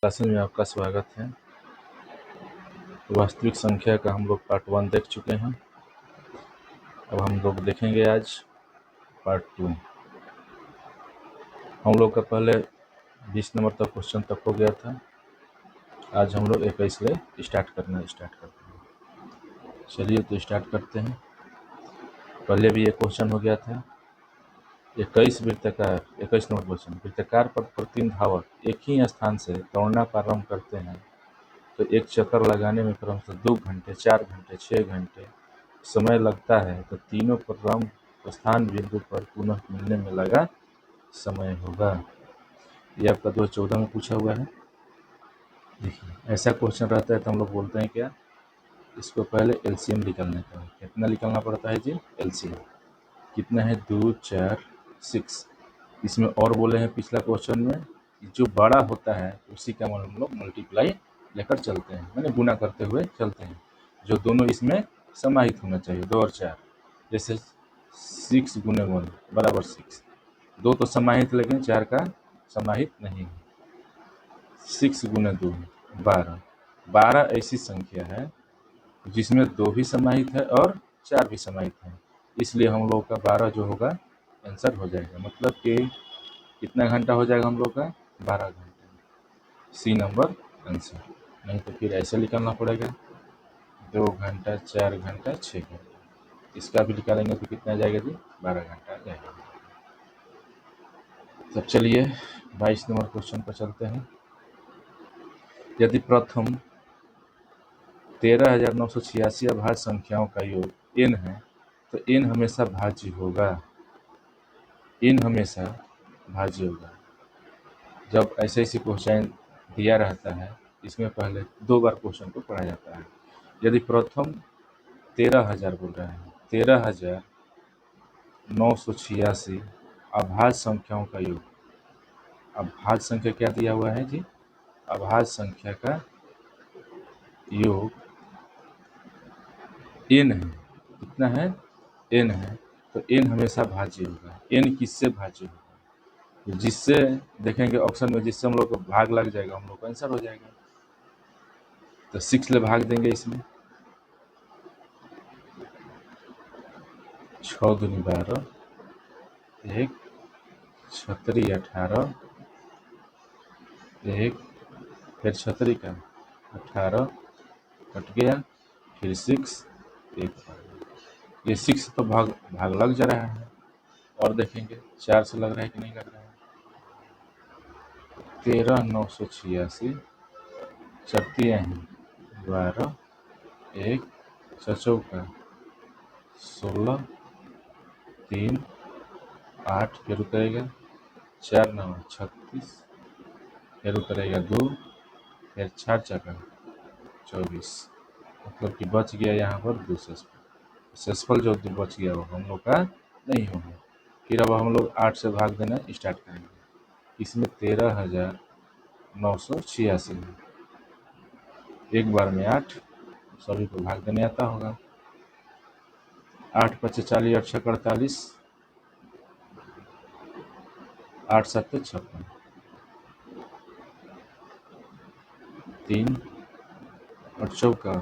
Classes में आपका स्वागत है। वास्तविक संख्या का हम लोग पार्ट 1 देख चुके हैं। अब हम लोग देखेंगे आज पार्ट 2। हम लोग का पहले 20 नंबर तक क्वेश्चन तक हो गया था। आज हम लोग 21 से स्टार्ट करते हैं। चलिए तो स्टार्ट करते हैं। पहले भी एक क्वेश्चन हो गया था। 21 वृत्ताकार 21 नंबर क्वेश्चन। वृत्ताकार पथ पर 3 धावक एक ही स्थान से दौड़ना प्रारंभ करते हैं तो एक चक्कर लगाने में क्रमशः 2 घंटे, 4 घंटे, 6 घंटे समय लगता है, तो तीनों प्रारंभ प्रस्थान बिंदु पर पुनः मिलने में लगा समय होगा। ये आपका 2014 में पूछा हुआ है। देखिए ऐसा क्वेश्चन रहता है तो हम लोग बोलते हैं क्या, इसको पहले एलसीएम निकालने का। कितना निकालना पड़ता है जी? एलसीएम कितना है? 2, 4, 6। इसमें और बोले हैं पिछला क्वेश्चन में, जो बड़ा होता है उसी का हम लोग मल्टीप्लाई लेकर चलते हैं, मैंने गुना करते हुए चलते हैं, जो दोनों इसमें समाहित होना चाहिए। 2 और 4, जैसे 6 गुने 1 बराबर 6। 2 तो समाहित, लेकिन 4 का समाहित नहीं है। 6 गुने 2 12। 12 ऐसी संख्या है जिसमें 2 भी समाहित है और 4 भी समाहित है, इसलिए हम लोग का 12 जो होगा आंसर हो जाएगा। मतलब कि कितना घंटा हो जाएगा हम लोग का? 12 घंटे। C number answer. नहीं तो फिर ऐसे निकालना पड़ेगा 2 घंटा, 4 घंटा, 6 घंटा। इसका भी निकालेंगे तो कितना जाएगा जी? 12 घंटा जाएगा। तब चलिए 22 नंबर क्वेश्चन पर चलते हैं। यदि प्रथम 13,986 अभाज्य संख्याओं का योग n है तो n हमेशा भाज्य होगा। n हमेशा भाज्य होगा। जब ऐसे ऐसे क्वेश्चन दिया रहता है, इसमें पहले 2 बार क्वेश्चन को पढ़ा जाता है। यदि प्रथम 13,000 बोल रहे हैं, 13,986 अभाज्य संख्याओं का योग। अभाज्य संख्या क्या दिया हुआ है जी? अभाज्य संख्या का योग n है। कितना है? n है। तो n हमेशा भाज्य होगा। n किससे भाज्य होगा? तो जिससे देखेंगे ऑप्शन में, जिससे हम लोग को भाग लग जाएगा, हम लोग का आंसर हो जाएगा। तो 6 ले भाग देंगे इसमें। 6 दूनी 12, 1 छतरी 18, 1 फिर छतरी का 18 कट गया, फिर 6 1। ये 6 तो भाग लग जा रहा है। और देखेंगे 4 से लग रहा है कि नहीं लग रहा है। 13,986 चरतियाँ हैं 12, 1 चौका 16, 3 8 फिर उतरेगा 4 9 36, फिर उतरेगा 2, फिर 4 चक्का 24। मतलब कि बच गया यहाँ पर 2 शेषफल जो बच गया वो हम लोग का नहीं होगा। फिर अब हम लोग 8 से भाग देना स्टार्ट करेंगे। इसमें 13,986 है। एक बार में 8 सभी को भाग देने आता होगा। 8 5 40, 8 6 48, 8 7 56, 3 और चौका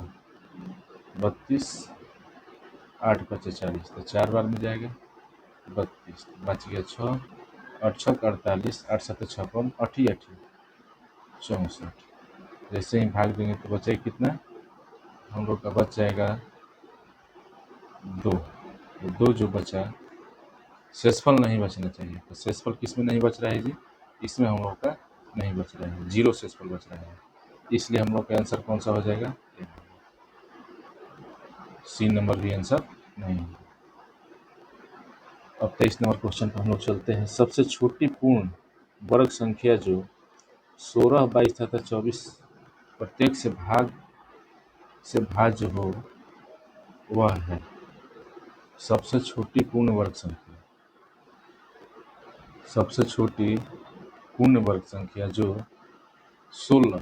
32, 8 5 40, तो 4 बार में जाएगा 32, बच गया 6, 8 6 48, 8 7 56, 8 64। जैसे ही भाग देंगे तो बचेगा कितना? हम लोग का बच जाएगा 2। तो 2 जो बचा, शेषफल नहीं बचना चाहिए। तो शेषफल किस में नहीं बच रहा है जी? इसमें हम लोग का नहीं बच रहा है, 0 शेषफल बच रहा है। इसलिए हम लोग का आंसर कौन सा हो जाएगा? सी नंबर भी आंसर नहीं है। अब 23 नंबर क्वेश्चन पर हम लोग चलते हैं। सबसे छोटी पूर्ण वर्ग संख्या जो 16, 22 तथा 24 प्रत्येक से भाज्य हो वह है। सबसे छोटी पूर्ण वर्ग संख्या, सबसे छोटी पूर्ण वर्ग संख्या जो 16,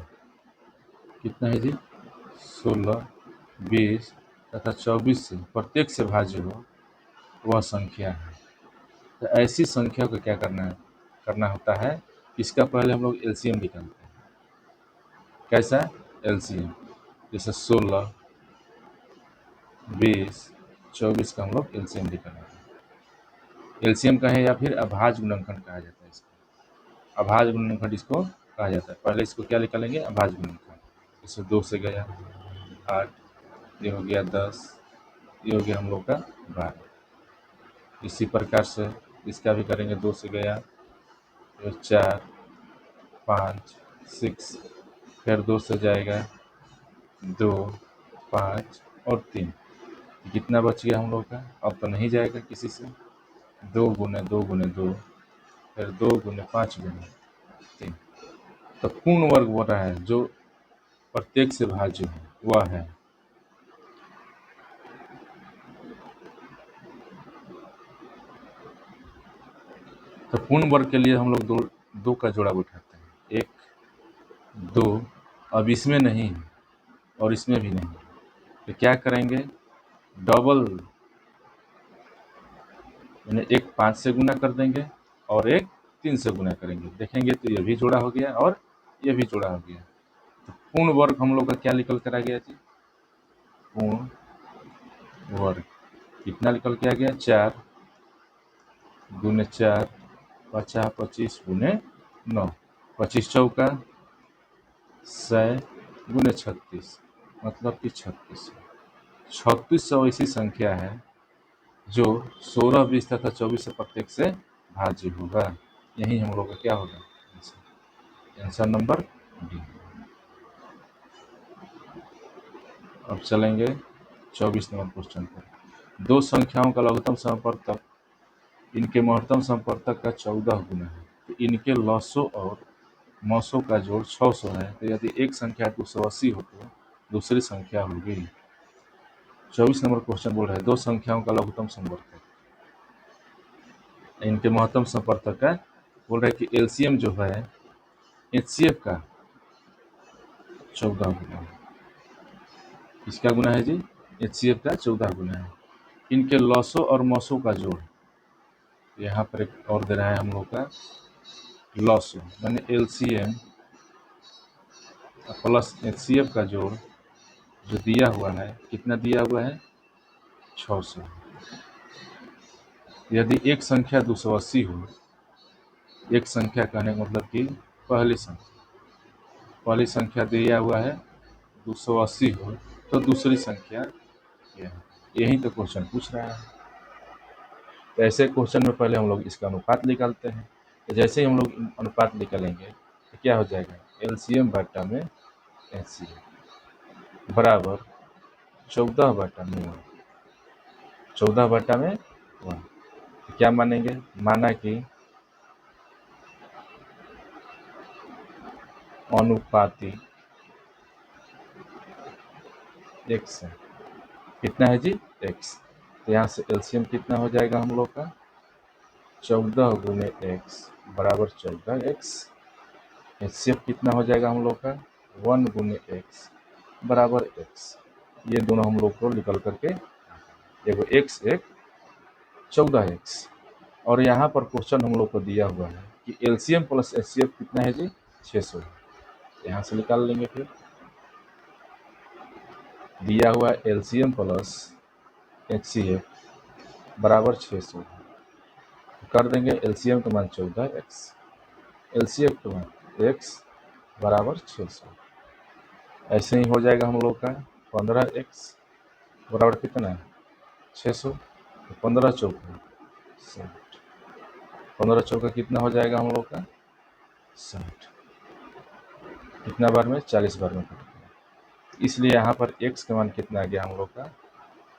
कितना है जी? 16, 20 तथा 24 से प्रत्येक से भाज्य हो वह संख्या है। तो ऐसी संख्या को क्या करना होता है, इसका पहले हम लोग एलसीएम निकालते हैं। कैसा एलसीएम, जैसे 16, 20, 24 का हम लोग एलसीएम निकालेंगे। एलसीएम कहें या फिर अभाज्य गुणनखंड कहा जाता है इसको, अभाज्य गुणनखंड इसको कहा जाता है। पहले इसको क्या निकालेंगे, अभाज्य गुणनखंड। इससे 2 से गया 8, ये हो गया 10, ये हो गया हम लोग का 12। इसी प्रकार से इसका भी करेंगे, 2 से गया, फिर 4, 5, 6, फिर 2 से जाएगा 2, 5 और 3। कितना बच गया हम लोग का, अब तो नहीं जाएगा किसी से, 2 गुने 2 गुने 2, फिर 2 गुने 5 गुने 3। तो पूर्ण वर्ग हो रहा है जो प्रत्येक से भाज्य है वह है। तो पूर्ण वर्ग के लिए हम लोग दो का जोड़ा उठाते हैं, 1, 2। अब इसमें नहीं है और इसमें भी नहीं, तो क्या करेंगे, डबल, यानी एक 5 से गुना कर देंगे और एक 3 से गुना करेंगे। देखेंगे तो ये भी जोड़ा हो गया और ये भी जोड़ा हो गया। तो पूर्ण वर्ग हम लोग का क्या निकल कर आ गया जी, पूर्ण वर्ग कितना निकल के आ गया, 4 गुने 4, 50, 25 गुने 9, 25 चौका 100 गुने 36, मतलब कि 36। 3600 ऐसी संख्या है जो 16, 20 तथा 24 से प्रत्येक से भाज्य होगा। यही हम लोग का क्या होगा, आंसर नंबर डी। अब चलेंगे 24 नंबर क्वेश्चन पर। दो संख्याओं का लघुत्तम समवर्तक इनके महत्तम समवर्तक का 14 गुना है, तो इनके लसों और मसों का जोड़ 600 है। तो यदि एक संख्या 280 हो तो दूसरी संख्या होगी। 24 नंबर क्वेश्चन बोल रहा है दो संख्याओं का लघुत्तम समवर्तक इनके महत्तम समवर्तक का, बोल रहा है कि एलसीएम जो है एचसीएफ का 14 गुना है। किसका गुना है जी, एचसीएफ का 14 गुना है। इनके लसों और मसों का जोड़, यहाँ पर एक और दे रहा है हम लोग का लसों, माने एलसीएम प्लस एचसीएफ का जोड़ जो दिया हुआ है, कितना दिया हुआ है, 600। यदि एक संख्या 280 हो, एक संख्या कहने का मतलब कि पहली संख्या दिया हुआ है 280 हो तो दूसरी संख्या क्या है, यही तो क्वेश्चन पूछ रहा है। तो ऐसे क्वेश्चन में पहले हम लोग इसका अनुपात निकालते हैं। तो जैसे ही हम लोग अनुपात निकालेंगे तो क्या हो जाएगा, एलसीएम बटा में एचसीएफ बराबर 14 बटा में 1, 14 बटा में 1। तो क्या मानेंगे, माना कि अनुपाती x है, कितना है जी, x। तो यहाँ से एलसीएम कितना हो जाएगा हम लोग का, 14 गुने x बराबर 14x। एचसीएफ कितना हो जाएगा हम लोग का, 1 गुने x बराबर x। ये दोनों हम लोग को निकल करके एगो x एक 14x। और यहाँ पर क्वेश्चन हम लोग को दिया हुआ है कि एलसीएम प्लस एचसीएफ कितना है जी, 600। यहाँ से निकाल लेंगे, फिर दिया हुआ एलसीएम प्लस एचसीएफ बराबर 600 कर देंगे। एलसीएम का मान 14x, एलसीएफ का मान x बराबर 600। ऐसे ही हो जाएगा हम लोग का 15x बराबर कितना है, 600। 15 चौका 60, 15 चौका कितना हो जाएगा हम लोग का 60। कितना बार में, 40 बार में कटेगा, इसलिए यहाँ पर x का मान कितना आ गया हम लोग का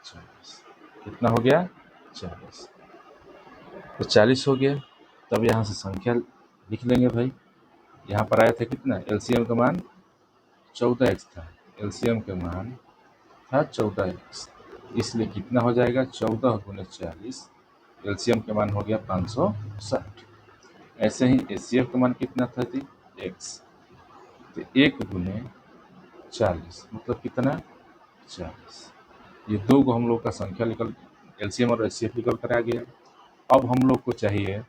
40। कितना हो गया 40, तो 40 हो गया। तब यहाँ से संख्या लिख लेंगे भाई। यहाँ पर आया था कितना, एलसीएम का मान 14x था, एलसीएम का मान था 14x, इसलिए कितना हो जाएगा 14 गुने 40, एलसीएम का मान हो गया 560। ऐसे ही एचसीएफ का मान कितना था थी x, तो 1 गुने 40 मतलब कितना 40। ये दो को हम लोग का संख्या निकल, एलसीएम और एचसीएफ निकल कर आ गया। अब हम लोग को चाहिए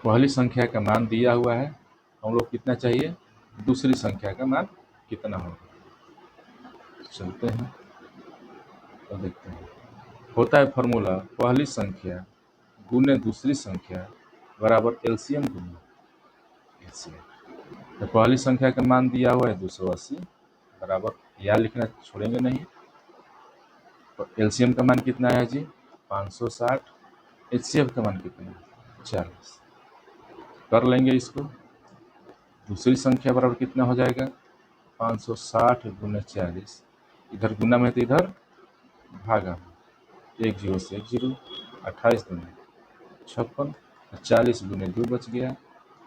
पहली संख्या का मान दिया हुआ है, हम लोग कितना चाहिए, दूसरी संख्या का मान कितना होगा। चलते हैं तो देखते हैं। होता है फॉर्मूला पहली संख्या गुने दूसरी संख्या बराबर एलसीएम गुने एलसीएम। तो पहली संख्या का मान दिया हुआ है 280 बराबर, या लिखना छोड़ेंगे नहीं। तो एलसीएम का मान कितना है जी 560, एचसीएफ का मान कितना है 40। कर लेंगे इसको। दूसरी संख्या बराबर कितना हो जाएगा 560 गुने 40, इधर गुना में तो इधर भागा, 1 0 से 1 0, 28 दुनी 56, 40 गुने 2 बच गया,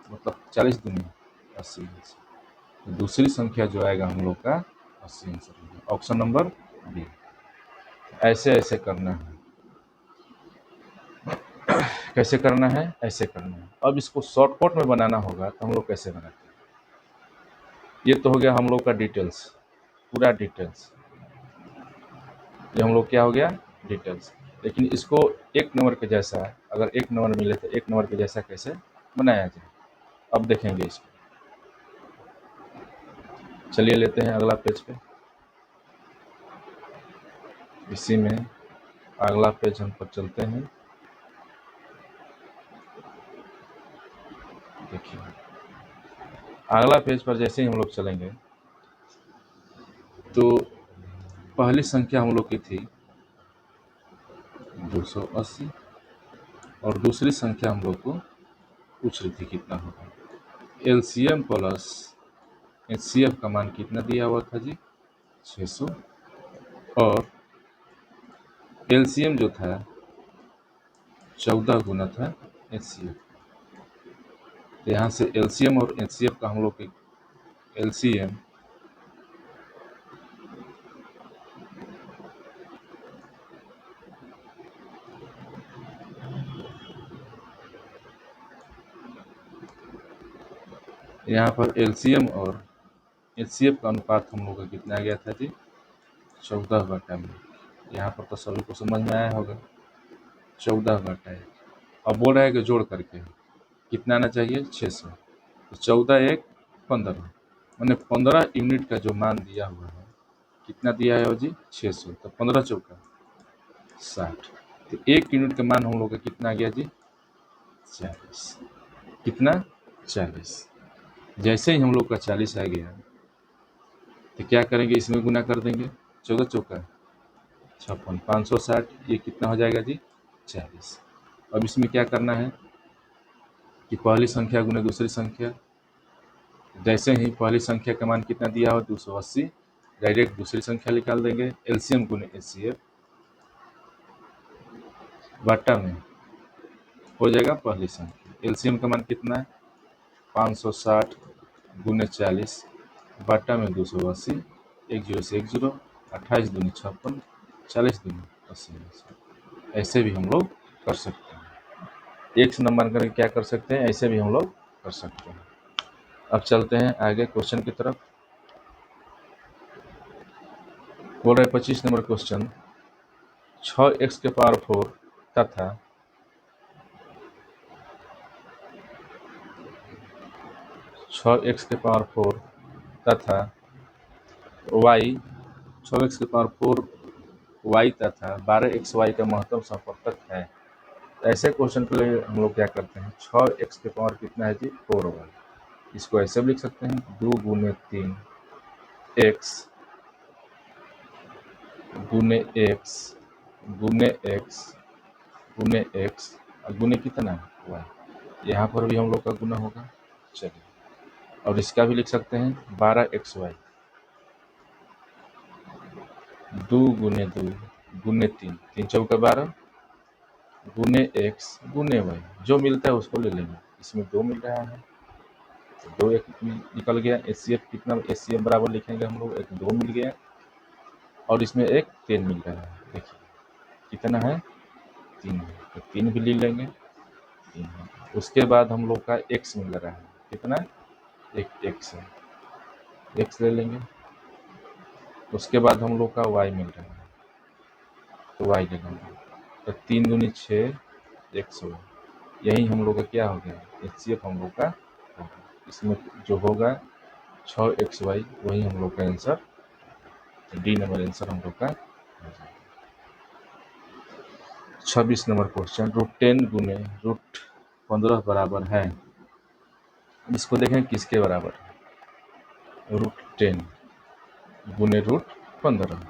मतलब 40 दुनी 80। तो दूसरी संख्या जो आएगा हम लोग का 80 आंसर, ऑप्शन नंबर बी। ऐसे ऐसे करना है। कैसे करना है, ऐसे करना है। अब इसको शॉर्टकट में बनाना होगा तो हम लोग कैसे बनाते हैं। ये तो हो गया हम लोग का डिटेल्स, पूरा डिटेल्स। ये हम लोग क्या हो गया डिटेल्स। लेकिन इसको एक नंबर के जैसा, अगर एक नंबर मिले तो एक नंबर के जैसा कैसे बनाया जाए, अब देखेंगे इसको। चलिए लेते हैं अगला पेज पे। इसी में अगला पेज हम पर चलते हैं। देखिए अगला पेज पर जैसे ही हम लोग चलेंगे तो पहली संख्या हम लोग की थी 280 और दूसरी संख्या हम लोग को पूछ रही थी कितना होगा। एलसीएम प्लस एचसीएफ का मान कितना दिया हुआ था जी 600, और एलसीएम जो था 14 गुना था एचसीएफ। तो यहाँ से एलसीएम और एचसीएफ का हम लोग के एलसीएम यहाँ पर एलसीएम और एचसीएफ का अनुपात हम लोग का कितना आ गया था जी 14/1। यहाँ पर तो सभी को समझ में आया होगा 14/1। अब बोल रहा है कि जोड़ करके कितना आना चाहिए 600, तो 14 1 15, मैंने 15 यूनिट का जो मान दिया हुआ है कितना दिया है जी 600, तो 15 चौका 60। तो 1 यूनिट का मान हम लोग का कितना आ गया जी 40। कितना 40। जैसे ही हम लोग का 40 आ गया तो क्या करेंगे, इसमें गुना कर देंगे, 14 चौका 56, 560, ये कितना हो जाएगा जी 40। अब इसमें क्या करना है कि पहली संख्या गुने दूसरी संख्या, जैसे ही पहली संख्या का मान कितना दिया हो 280, डायरेक्ट दूसरी संख्या निकाल देंगे, एलसीएम गुने एचसीएफ बट्टा में हो जाएगा पहली संख्या। एलसीएम का मान कितना है 560 गुने 40 बट्टा में 280, 1 0 से 1 0, 28 दूनी 56, 40 दूनी 80। ऐसे भी हम लोग कर सकते हैं। एक नंबर करके क्या कर सकते हैं, ऐसे भी हम लोग कर सकते हैं। अब चलते हैं आगे क्वेश्चन की तरफ। बोल रहे 25 नंबर क्वेश्चन, 6x के पावर 4 तथा 6x के पावर 4 तथा y 6x के पावर 4 y तथा 12xy का महत्तम संपर्तक है। ऐसे क्वेश्चन के लिए हम लोग क्या करते हैं, 6x के पावर कितना है जी 4y, इसको ऐसे भी लिख सकते हैं 2 गुने 3 x गुने x गुने x गुने x और गुने कितना y, यहाँ पर भी हम लोग का गुना होगा। चलिए और इसका भी लिख सकते हैं 12xy 2 गुने 2 गुने 3, 3 चौका 12 गुने x गुने y, जो मिलता है उसको ले लेंगे। इसमें 2 मिल रहा है तो 2 एक निकल गया। एचसीएफ कितना, एचसीएफ बराबर लिखेंगे हम लोग, एक 2 मिल गया और इसमें एक 3 मिल रहा है। देखिए कितना है 3 है, तो 3 भी ले लेंगे 3 है। उसके बाद हम लोग का x मिल रहा है, कितना एक x है, x ले लेंगे। उसके बाद हम लोग का y मिल रहा है तो y ले लेंगे। तो 3 दूनी 6 100, यही हम लोग का क्या हो गया, HCF हम लोग का होगा। इसमें जो होगा 6xy वही हम लोग का आंसर, डी नंबर आंसर हम लोग का हो जाएगा। 26 नंबर क्वेश्चन, √10 गुने √15 बराबर है। इसको देखें किसके बराबर है, √10 गुने √15।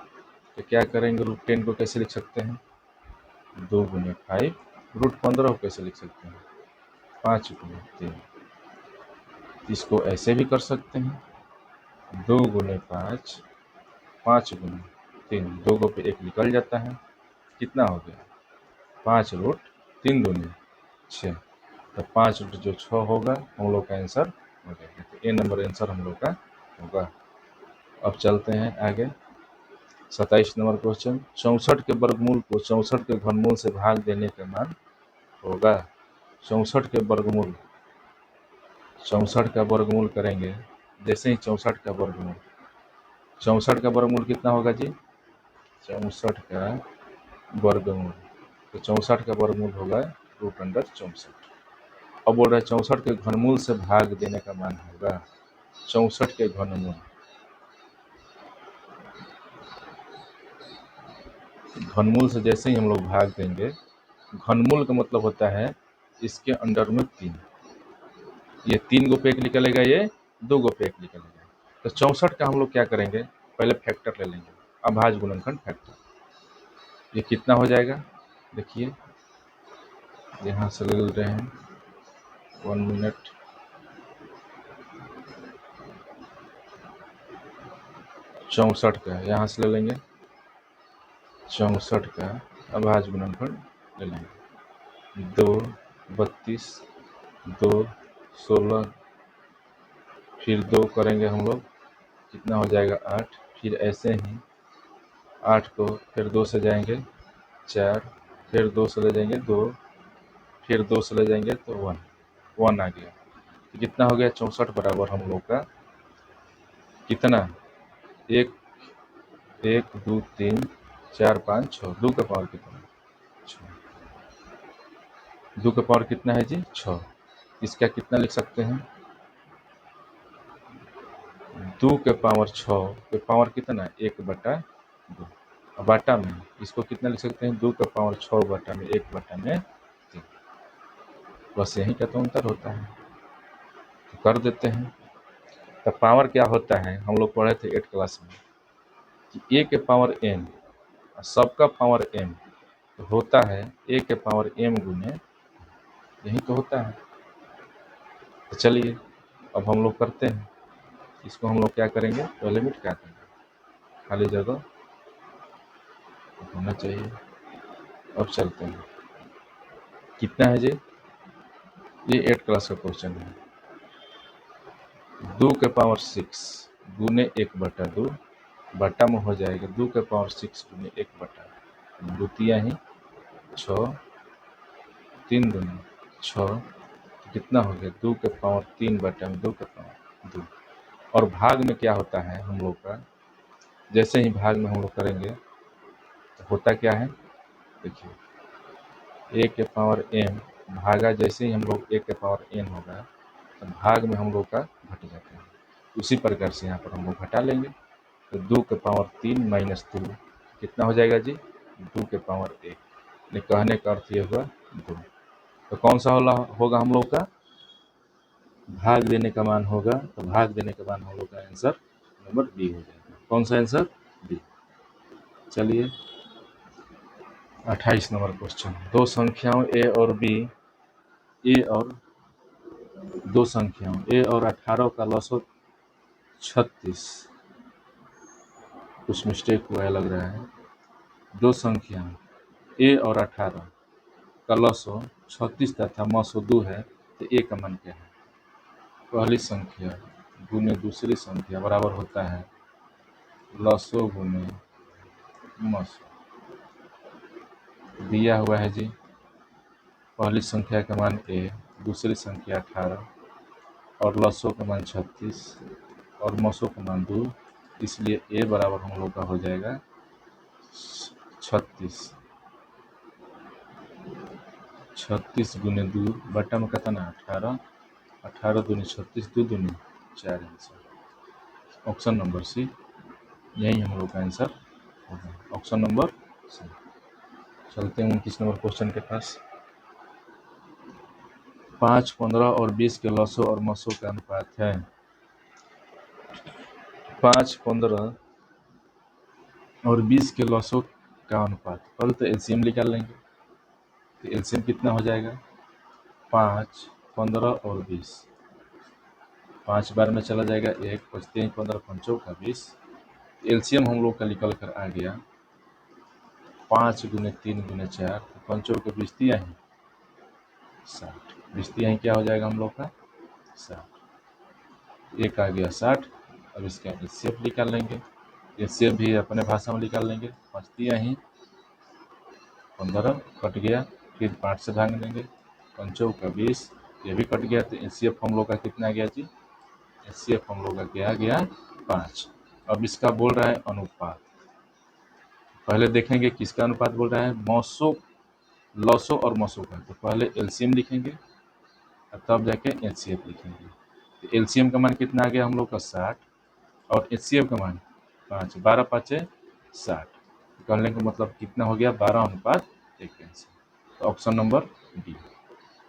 तो क्या करेंगे, √10 को कैसे लिख सकते हैं, 2 गुने 5, √15 को कैसे लिख सकते हैं, 5 गुने 3। इसको ऐसे भी कर सकते हैं, 2 गुने 5, 5 गुने 3, 2 को पे 1 निकल जाता है, कितना हो गया 5√3 दूनी 6। तो 5 जो 6 होगा हम लोग का आंसर हो जाएगा। तो ए नंबर आंसर हम लोग का होगा। अब चलते हैं आगे, 27 नंबर क्वेश्चन, 64 के वर्गमूल को 64 के घनमूल से भाग देने का मान होगा। 64 के वर्गमूल, 64 का वर्गमूल करेंगे, जैसे ही 64 का वर्गमूल, 64 का वर्गमूल कितना होगा जी, 64 का वर्गमूल, तो 64 का वर्गमूल होगा √64। अब बोल रहा है 64 के घनमूल से भाग देने का मान होगा, 64 के घनमूल, घनमूल से जैसे ही हम लोग भाग देंगे, घनमूल का मतलब होता है इसके अंडर में 3, ये 3 गो पे 1 निकलेगा, ये 2 गो पे 1 निकलेगा। तो 64 का हम लोग क्या करेंगे, पहले फैक्टर ले लेंगे, अभाज्य गुणनखंड फैक्टर। ये कितना हो जाएगा, देखिए यहाँ से ले रहे हैं, 1 मिनट, 64 का यहाँ से ले लेंगे, 64 का अभाज्य गुणनखंड ले लेंगे, 2 32, 2 16, फिर 2 करेंगे हम लोग, कितना हो जाएगा 8, फिर ऐसे ही 8 को फिर 2 से जाएंगे 4, फिर 2 से ले जाएंगे 2, फिर 2 से ले जाएंगे तो 1 आ गया। तो कितना हो गया 64 बराबर हम लोग का कितना, 1 1 2 3 4 5 6, 2 का पावर कितना, 6, 2 का पावर कितना है जी 6। इसका कितना लिख सकते हैं, 2 के पावर 6 के पावर कितना 1/2, और बाटा में इसको कितना लिख सकते हैं, 2 का पावर 6 बटा में 1/3। बस यही का तो अंतर होता है, तो कर देते हैं। तो पावर क्या होता है, हम लोग पढ़े थे 8 क्लास में कि a के पावर m और सबका पावर m तो होता है a के पावर m गुने, यही तो होता है। तो चलिए अब हम लोग करते हैं, इसको हम लोग क्या करेंगे, पहले मिट क्या देंगे, खाली जगह होना चाहिए। अब चलते हैं, कितना है जी, ये 8 क्लास का क्वेश्चन है, 2 के पावर 6 गुने 1/2 बटा में हो जाएगा 2 के पावर 6 गुने 1/2, द्वितीय ही 6, 3 दूनी 6, कितना हो गया 2 के पावर 3 बटा में 2 के पावर 2। और भाग में क्या होता है हम लोग का, जैसे ही भाग में हम लोग करेंगे तो होता क्या है, देखिए a के पावर m भागा, जैसे ही हम लोग a के पावर n होगा तो भाग में हम लोग का घट जाता है, उसी प्रकार से यहाँ पर हम लोग घटा लेंगे। तो 2 के पावर 3 माइनस 2 कितना हो जाएगा जी, 2 के पावर 1, कहने का अर्थ ये हुआ 2। तो कौन सा होगा हम लोग का, भाग देने का मान होगा, तो भाग देने के मान हम लोग का आंसर नंबर बी हो जाएगा। कौन सा आंसर, बी। चलिए 28 नंबर क्वेश्चन, दो संख्याओं a और b, a और दो संख्याओं a और 18 का लसो 36, कुछ मिस्टेक हुआ है लग रहा है, दो संख्याओं a और 18 का लसो 36 तथा मसो 2 है, तो a का मान क्या है, पहली संख्या गुने दूसरी संख्या बराबर होता है लसो गुने मसो। दिया हुआ है जी, पहली संख्या का मान a, दूसरी संख्या 18 और लसो का मान 36 और मसो का मान 2, इसलिए a बराबर हम लोग का हो जाएगा 36। 36 गुने 2 बटा में कितना 18, 18 दूनी 36, 2 दूनी 4 आंसर। ऑप्शन नंबर सी यही हम लोग का आंसर होगा, ऑप्शन नंबर सी। चलते हैं 29 नंबर क्वेश्चन के पास। 5, 15 और 20 के लसों और मसों का अनुपात है। 5, 15 और 20 के लसों का अनुपात, पहले तो एलसीएम निकाल लेंगे। तो एलसीएम कितना हो जाएगा 5, 15 और 20, 5 बार में चला जाएगा 1, 5 3 15 5 का 20। एलसीएम हम लोग का निकल कर आ गया 5 गुने 3 गुने 4, 5 के 20 दिया है 60, 20 दिया है क्या हो जाएगा हम लोग का 60, एक आ गया 60। अब इसका एलसीएम निकाल लेंगे, एलसीएम भी अपने भाषा में निकाल लेंगे। 5 दिया ही 15 कट गया, फिर 5 से भाग देंगे, 5 का 20 ये भी कट गया। तो एलसीएम हम लोग का कितना आ गया जी, एचसीएफ हम लोग का क्या आ गया 5। अब इसका बोल रहा है अनुपात, पहले देखेंगे किसका अनुपात बोल रहा है, मौसों लसों और मसों का। तो पहले एलसीएम लिखेंगे और तब जाके एचसीएफ लिखेंगे। तो एलसीएम का मान कितना आ गया हम लोग का 60 और एचसीएफ का मान 5, 12 5 60, कहने का मतलब कितना हो गया 12:1 आंसर। तो ऑप्शन नंबर डी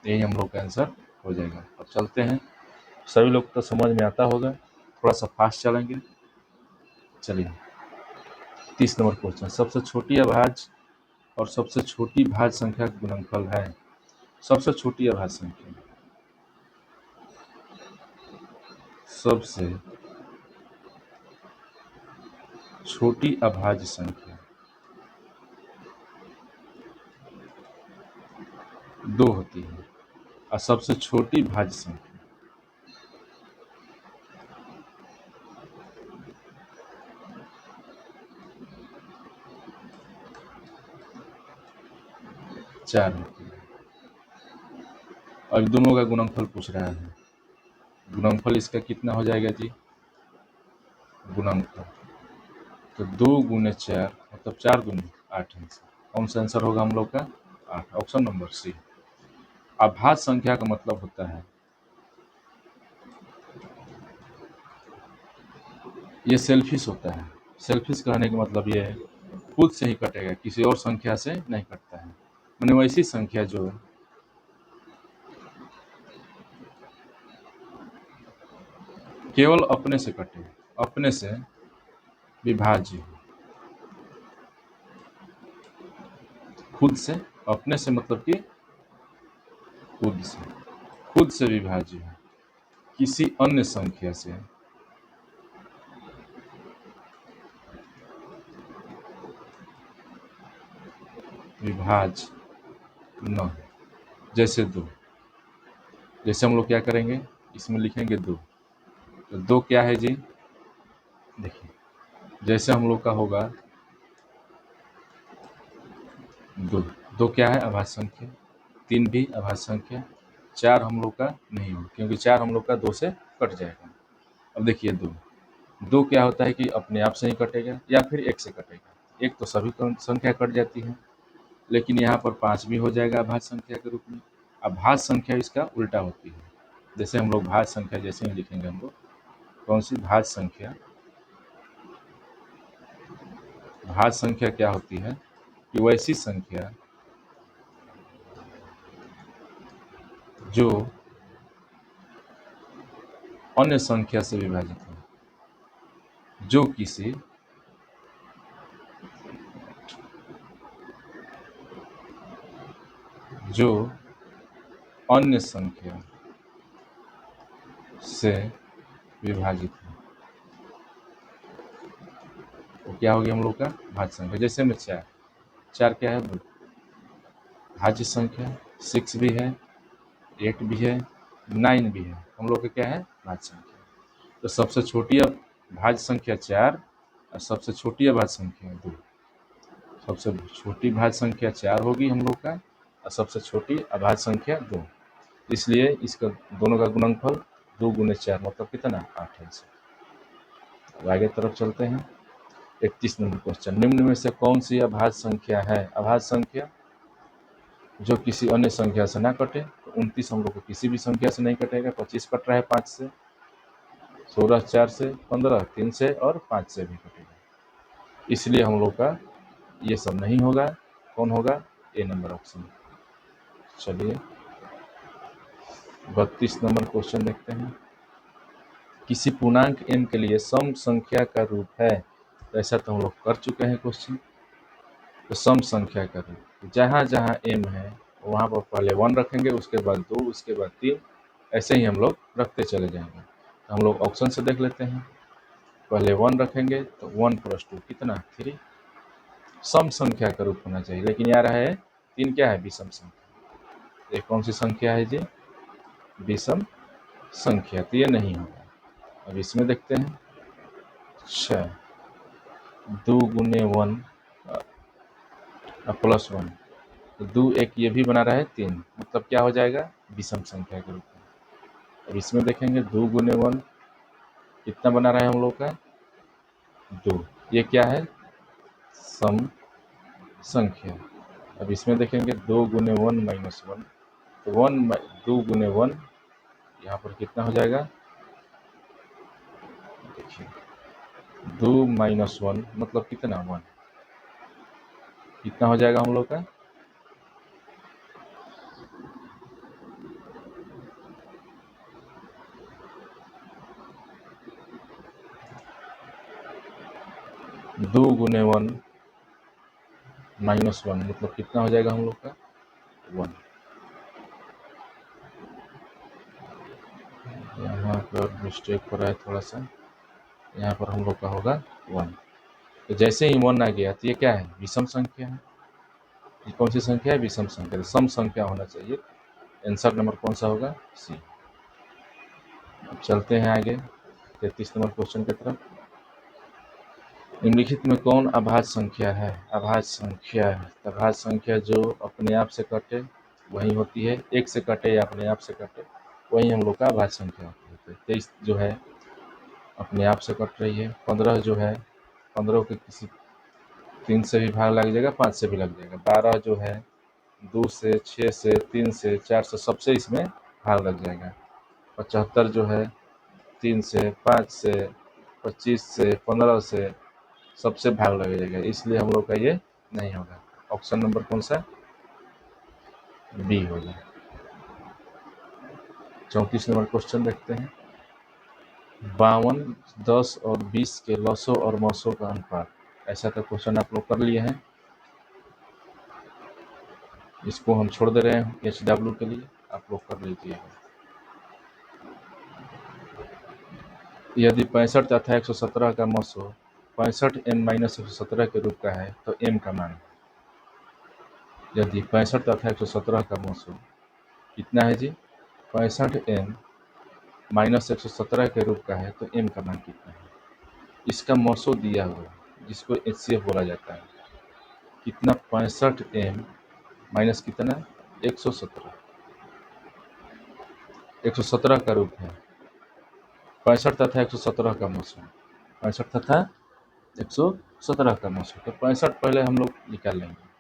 यही हम लोग का आंसर हो जाएगा। अब चलते हैं, सभी लोग तो समझ में आता होगा, थोड़ा सा फास्ट चलेंगे। चलिए 30 नंबर क्वेश्चन, सबसे छोटी अभाज्य और सबसे छोटी भाज्य संख्या का गुणनफल है। सबसे छोटी अभाज्य संख्या, सबसे छोटी अभाज्य संख्या 2 होती है और सबसे छोटी भाज्य संख्या 4 होती है। और दोनों का गुणनफल पूछ रहा है, गुणनफल इसका कितना हो जाएगा जी, गुणनफल तो 2 गुने 4 मतलब 4 दूनी 8 आंसर। कौन सा आंसर होगा हम लोग का 8, ऑप्शन नंबर सी। अभाज्य संख्या का मतलब होता है, ये सेल्फिश होता है। सेल्फिश कहने का मतलब ये है खुद से ही कटेगा, किसी और संख्या से नहीं कटता है। मैंने वैसी संख्या जो केवल अपने से कटे, अपने से विभाज्य हो, खुद से, अपने से मतलब कि खुद से विभाज्य है, किसी अन्य संख्या से विभाज्य न हो। जैसे 2, जैसे हम लोग क्या करेंगे इसमें लिखेंगे 2, तो 2 क्या है जी, देखिए जैसे हम लोग का होगा 2, 2 क्या है अभाज्य संख्या, 3 भी अभाज्य संख्या, 4 हम लोग का नहीं होगा क्योंकि 4 हम लोग का 2 से कट जाएगा। अब देखिए 2, 2 क्या होता है कि अपने आप से ही कटेगा या फिर 1 से कटेगा, 1 तो सभी संख्या कट जाती है, लेकिन यहाँ पर 5 भी हो जाएगा अभाज्य संख्या के रूप में। अभाज्य संख्या इसका उल्टा होती है, जैसे हम लोग भाज्य संख्या जैसे ही लिखेंगे हम लोग, कौन सी भाज्य संख्या, भाज्य संख्या क्या होती है कि वैसी संख्या जो अन्य संख्या से विभाजित है, जो किसी जो अन्य संख्या से विभाजित है, वो क्या हो गया हम लोग का भाज्य संख्या। जैसे में 4, 4 क्या है भाज्य संख्या, 6 भी है, 8 भी है, 9 भी है, हम लोग का क्या है भाज्य संख्या। तो सबसे छोटी भाज्य संख्या 4 और सबसे छोटी अभाज्य संख्या 2। सबसे छोटी भाज्य संख्या 4 होगी हम लोग का और सबसे छोटी अभाज्य संख्या 2, इसलिए इसका दोनों का गुणनफल 2 गुने 4 मतलब कितना 8 है। अब आगे तरफ चलते हैं 31 नंबर क्वेश्चन, निम्न में से कौन सी अभाज्य संख्या है, अभाज्य संख्या जो किसी अन्य संख्या से ना कटे। तो 29 हम लोग को किसी भी संख्या से नहीं कटेगा। 25 कट रहा है 5 से, 16 4 से, 15 3 से और 5 से भी कटेगा, इसलिए हम लोग का ये सब नहीं होगा। कौन होगा? ए नंबर ऑप्शन। चलिए 32 नंबर क्वेश्चन देखते हैं। किसी पूर्णांक m के लिए सम संख्या का रूप है। तो ऐसा तो हम लोग कर चुके हैं क्वेश्चन। तो सम संख्या का रूप जहाँ जहाँ m है वहाँ पर पहले 1 रखेंगे, उसके बाद 2, उसके बाद 3, ऐसे ही हम लोग रखते चले जाएंगे। तो हम लोग ऑप्शन से देख लेते हैं। पहले 1 रखेंगे तो 1 + 2 कितना? 3। सम संख्या का रूप होना चाहिए, लेकिन यहाँ है 3 क्या है? विषम संख्या। ये कौन सी संख्या है जी? विषम संख्या, तो ये नहीं होगा। अब इसमें देखते हैं। 6 2 × 1 +1, तो 2 एक ये भी बना रहा है 3, मतलब क्या हो जाएगा? विषम संख्या के रूप में। अब इसमें देखेंगे 2 × 1 कितना बना रहा है हम लोग का? 2, ये क्या है? सम संख्या। अब इसमें देखेंगे 2 × 1 - 1, तो 2 × 1 यहाँ पर कितना हो जाएगा? देखिए 2 - 1 मतलब कितना? 1, कितना हो जाएगा हम लोग का? 2 × 1 - 1 मतलब कितना हो जाएगा हम लोग का? 1। यहाँ पर मिस्टेक हो रहा है थोड़ा सा, यहाँ पर हम लोग का होगा 1। तो जैसे ही 1 आ गया तो ये क्या है? विषम संख्या है। ये कौन सी संख्या है? विषम संख्या। तो सम संख्या होना चाहिए। आंसर नंबर कौन सा होगा? सी। अब चलते हैं आगे 33 नंबर क्वेश्चन की तरफ। निम्नलिखित में कौन अभाज्य संख्या है? अभाज्य संख्या है, अभाज्य संख्या जो अपने आप से कटे वही होती है। एक से कटे या अपने आप से कटे वही हम लोग का अभाज्य संख्या होती है। 23 जो है अपने आप से कट रही है। 15 जो है 15 के किसी 3 से भी भाग लग जाएगा, 5 से भी लग जाएगा। 12 जो है 2 से, 6 से, 3 से, 4 से, सबसे इसमें भाग लग जाएगा। 75 जो है 3 से, 5 से, 25 से, 15 से, सबसे भाग लग जाएगा, इसलिए हम लोग का ये नहीं होगा। ऑप्शन नंबर कौन सा? बी होगा। 34 नंबर क्वेश्चन देखते हैं। 52, 10 और 20 के लसों और मसों का अनुपात। ऐसा तो क्वेश्चन आप लोग कर लिए हैं, इसको हम छोड़ दे रहे हैं HW के लिए, आप लोग कर लीजिएगा। यदि 65 तथा 117 का मसो 65 m - 117 के रूप का है तो m का मान। यदि 65 तथा 117 का मसो कितना है जी? 65 m - 117 के रूप का है तो m का मान कितना है? इसका मसो दिया हुआ है, जिसको HCF बोला जाता है। कितना? 65 m माइनस कितना? 117, 117 का रूप है। 65 तथा 117 का मसो, 65 तथा 117 का मसो, तो 65 पहले हम लोग निकाल लेंगे।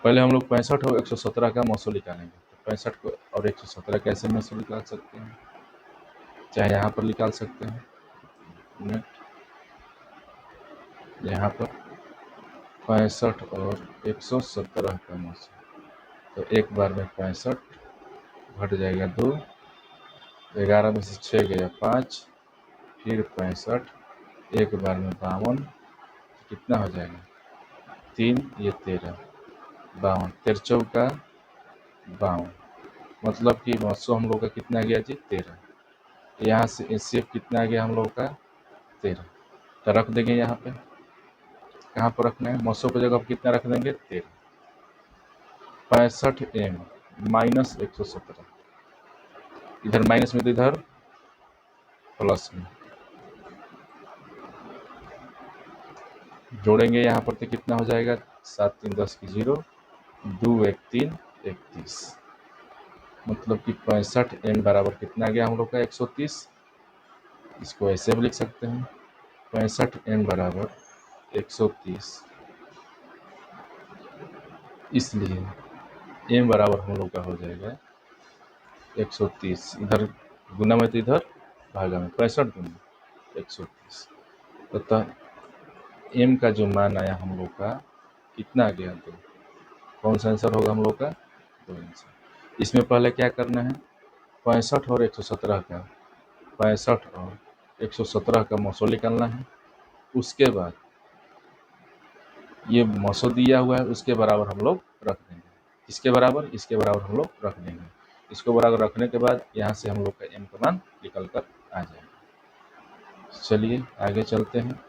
पहले हम लोग 65 और 117 का मसो निकालेंगे। तो 65 को और 117 कैसे मसो निकाल सकते हैं? चाहे यहाँ पर निकाल सकते हैं, यहाँ पर 65 और 117 का मसो, तो एक बार में 65 घट जाएगा 2, 11 में से 6 गया 5, फिर 65, एक बार में 52, कितना हो जाएगा? 3, ये 13, 52, 13 चौका 52, मतलब कि मसो हम लोग का कितना गया जी? 13। यहाँ से HCF कितना आ गया हम लोग का? 13। तो रख देंगे यहाँ पे। कहाँ पर रखना है? मसो की जगह कितना रख देंगे? 13। 65 m - 117, इधर माइनस में तो इधर प्लस में जोड़ेंगे। यहाँ पर तो कितना हो जाएगा? 7 3 10 की 0, 2 1 3 31, मतलब कि 65 m बराबर कितना आ गया हम लोग का? 130। इसको ऐसे भी लिख सकते हैं 65n बराबर 130, इसलिए m बराबर हम लोग का हो जाएगा 130, इधर गुना में तो इधर भागा में 65 दूनी 130, अतः m का जो मान आया हम लोग का कितना आ गया 2। कौन सा आंसर होगा हम लोग का 2 आंसर। इसमें पहले क्या करना है 65 और 117 का 65 और 117 का मौसो निकालना है। उसके बाद ये मौसो दिया हुआ है उसके बराबर हम लोग रख देंगे, इसके बराबर इसके बराबर हम लोग रख देंगे। इसको बराबर रखने के बाद यहाँ से हम लोग का m का मान निकल कर आ जाएगा। चलिए आगे चलते हैं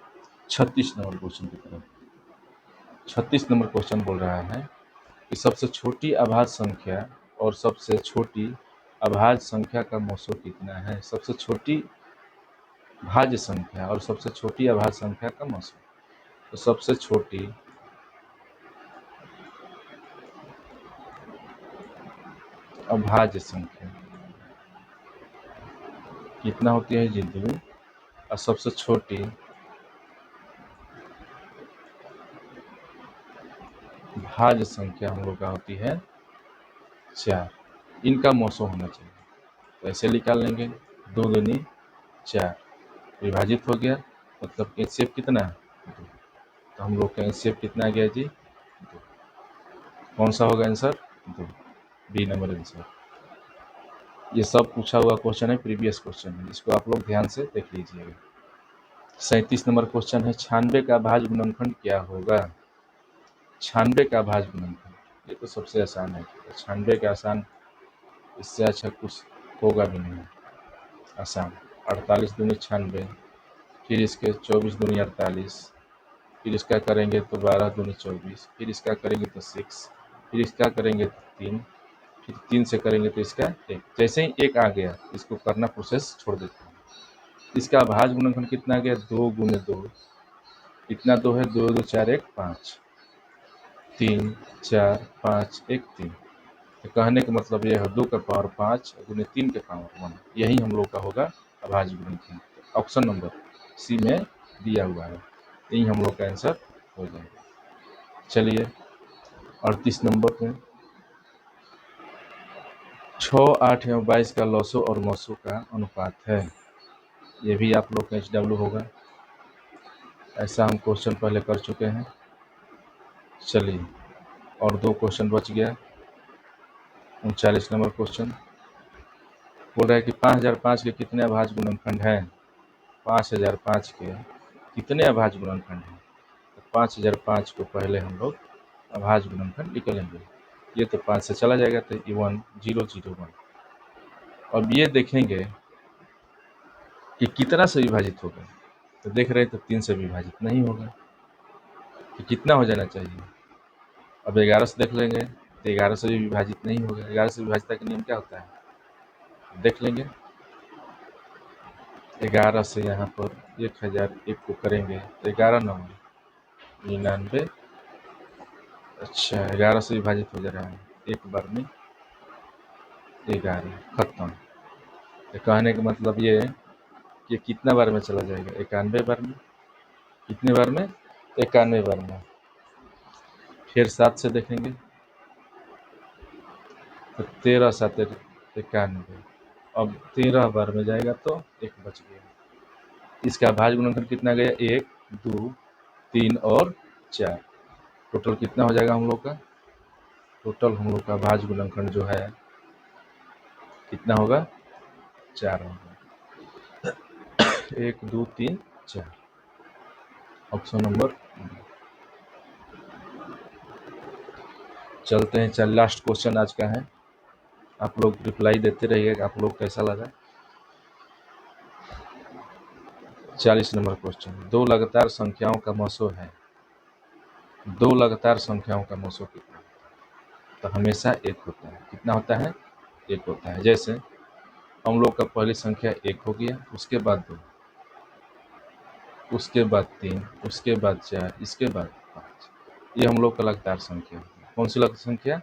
36 नंबर क्वेश्चन की तरफ। 36 नंबर क्वेश्चन बोल रहा है कि सबसे छोटी अभाज्य संख्या और सबसे छोटी अभाज्य संख्या का मौसो कितना है। सबसे छोटी भाज्य संख्या और सबसे छोटी अभाज्य संख्या का मौसो, तो सबसे छोटी अभाज्य संख्या कितना होती है जी 2, और सबसे छोटी भाज्य संख्या हम लोग का होती है 4। इनका मौसो होना चाहिए, तो ऐसे निकाल लेंगे 2 दूनी 4 विभाजित हो गया, मतलब एचसीएफ कितना है 2, तो हम लोग का एचसीएफ कितना आ गया जी 2। कौन सा होगा आंसर 2, बी नंबर आंसर। ये सब पूछा हुआ क्वेश्चन है, प्रीवियस क्वेश्चन है, इसको आप लोग ध्यान से देख लीजिएगा। 37 नंबर क्वेश्चन है 96 का भाज्य गुणनखंड क्या होगा। 96 का भाज्य गुणनखंड, ये तो सबसे आसान है, 96 का आसान, इससे अच्छा कुछ होगा भी नहीं आसान। 48 दूनी 96, फिर इसके 24 दूनी 48, फिर इसका करेंगे तो 12 दूनी 24, फिर इसका करेंगे तो 6, फिर इसका करेंगे तो 3, फिर 3 से करेंगे तो इसका 1। जैसे ही 1 आ गया इसको करना प्रोसेस छोड़ देते हैं। इसका भाज्य गुणनखंड कितना आ गया 2 गुने 2, कितना 2 है 2 2 4 1 5, 3 4 5 1 3, तो कहने का मतलब यह है 2 का पावर 5 गुने 3 के पावर 1, यही हम लोग का होगा अभाज्य गुणनखंड। ऑप्शन नंबर सी में दिया हुआ है, यही हम लोग का आंसर हो जाएगा। चलिए 38 नंबर पे 6 8 एवं 22 का लॉसो और मौसो का अनुपात है। ये भी आप लोग का HW होगा, ऐसा हम क्वेश्चन पहले कर चुके हैं। चलिए और 2 क्वेश्चन बच गया। 39 नंबर क्वेश्चन बोल रहा है कि 5005 के कितने अभाज्य गुणनखंड हैं। 5005 के कितने अभाज्य गुणनखंड हैं, तो 5005 को पहले हम लोग अभाज्य गुणनखंड निकालेंगे। ये तो 5 से चला जाएगा तो 1 0 0 1। अब ये देखेंगे कि कितना से विभाजित होगा, तो देख रहे हैं तो 3 से विभाजित नहीं होगा, तो कितना हो जाना चाहिए। अब 11 से देख लेंगे तो 11 से भी विभाजित नहीं होगा। 11 से विभाजित का नियम क्या होता है देख लेंगे। 11 से यहाँ पर 1001 को करेंगे तो 11 नंबर 99। अच्छा 11 से विभाजित हो जा रहा है एक बार में 11 खत्म। तो कहने का मतलब ये है कि कितना बार में चला जाएगा 91 बार में। कितने बार में 91 बार में। फिर 7 से देखेंगे तो 13 7 91, अब 13 बार में जाएगा तो 1 बच गया। इसका भाज्य गुणनखंड कितना गया 1 2 3 और 4, टोटल कितना हो जाएगा हम लोग का। टोटल हम लोग का भाज्य गुणनखंड जो है कितना होगा 4 होगा। 1 2 3 4, ऑप्शन नंबर। चलते हैं, चल लास्ट क्वेश्चन आज का है, आप लोग रिप्लाई देते रहिएगा आप लोग कैसा लगा। 40 नंबर क्वेश्चन, 2 लगातार संख्याओं का मौसो है। 2 लगातार संख्याओं का मौसो कितना, तो हमेशा 1 होता है। कितना होता है 1 होता है। जैसे हम लोग का पहली संख्या 1 हो गया, उसके बाद 2, उसके बाद 3, उसके बाद 4, इसके बाद 5, ये हम लोग का लगातार संख्या है। कौन सी लगातार संख्या,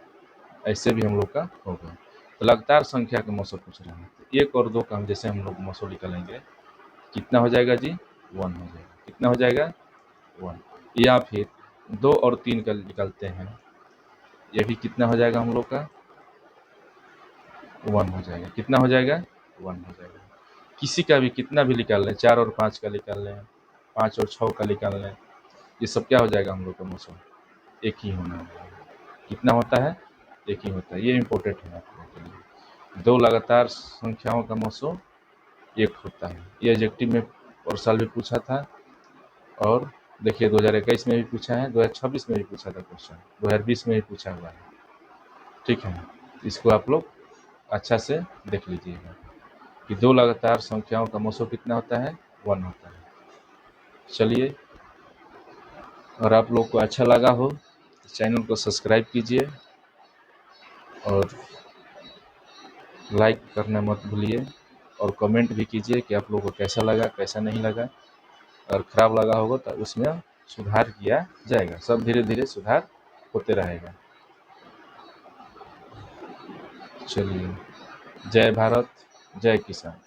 ऐसे भी हम लोग का होगा। तो लगातार संख्या का मौसो पूछ रहा है, तो 1 और 2 का हम जैसे हम लोग मौसो निकालेंगे कितना हो जाएगा जी? 1 हो जाएगा। कितना हो जाएगा? 1। या फिर 2 और 3 का निकालते हैं, ये भी कितना हो जाएगा हम लोग का? 1 हो जाएगा। कितना हो जाएगा? 1 हो जाएगा। किसी का भी कितना भी निकाल लें, 4 और 5 का निकाल लें, 5 और 6 का निकाल लें, ये सब क्या हो जाएगा हम लोग का मौसम? एक ही होना है। कितना होता है? एक ही होता है। ये इम्पोर्टेंट है आप लोगों के लिए। 2 लगातार संख्याओं का मौसम एक होता है। ये एडजेक्टिव में और साल भी पूछा था, और देखिए 2021 में भी पूछा है, 2026 में भी पूछा था क्वेश्चन, 2020 में भी पूछा हुआ है। ठीक है, इसको आप लोग अच्छा से देख लीजिएगा कि 2 लगातार संख्याओं का मौसम कितना होता है? 1 होता है। चलिए, और आप लोग को अच्छा लगा हो चैनल को सब्सक्राइब कीजिए और लाइक करना मत भूलिए, और कमेंट भी कीजिए कि आप लोगों को कैसा लगा, कैसा नहीं लगा। और ख़राब लगा होगा तो उसमें सुधार किया जाएगा। सब धीरे धीरे सुधार होते रहेगा। चलिए, जय भारत, जय किसान।